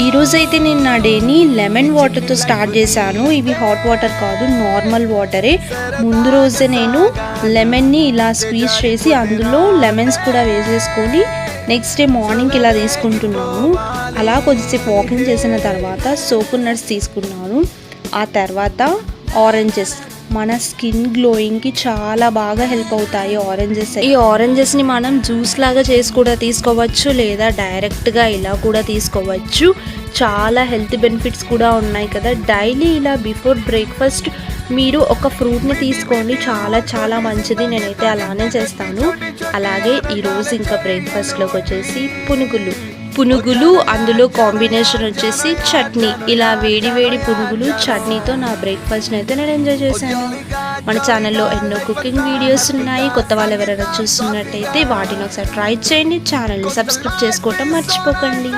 ఈ రోజైతే నేను నా డేని లెమన్ వాటర్తో స్టార్ట్ చేశాను. ఇవి హాట్ వాటర్ కాదు, నార్మల్ వాటరే. ముందు రోజే నేను లెమన్ని ఇలా స్క్వీజ్ చేసి అందులో లెమన్స్ కూడా వేసేసుకొని నెక్స్ట్ డే మార్నింగ్కి ఇలా తీసుకుంటున్నాను. అలా కొద్దిసేపు వాకింగ్ చేసిన తర్వాత సోపు నట్స్ తీసుకున్నాను. ఆ తర్వాత ఆరెంజెస్ మన స్కిన్ గ్లోయింగ్కి చాలా బాగా హెల్ప్ అవుతాయి ఆరెంజెస్. ఈ ఆరెంజెస్ని మనం జ్యూస్ లాగా చేసి కూడా తీసుకోవచ్చు, లేదా డైరెక్ట్గా ఇలా కూడా తీసుకోవచ్చు. చాలా హెల్త్ బెనిఫిట్స్ కూడా ఉన్నాయి కదా. డైలీ ఇలా బిఫోర్ బ్రేక్ఫాస్ట్ మీరు ఒక ఫ్రూట్ని తీసుకోండి, చాలా చాలా మంచిది. నేనైతే అలానే చేస్తాను. అలాగే ఈరోజు ఇంకా బ్రేక్ఫాస్ట్లోకి వచ్చేసి పునుగులు అందులో కాంబినేషన్ వచ్చేసి చట్నీ. ఇలా వేడి వేడి పునుగులు చట్నీతో నా బ్రేక్ఫాస్ట్ని అయితే నేను ఎంజాయ్ చేశాను. మన ఛానల్లో ఎన్నో కుకింగ్ వీడియోస్ ఉన్నాయి. కొత్త వాళ్ళు ఎవరైనా చూస్తున్నట్టయితే వాటిని ఒకసారి ట్రై చేయండి. ఛానల్ని సబ్స్క్రైబ్ చేసుకోవటం మర్చిపోకండి.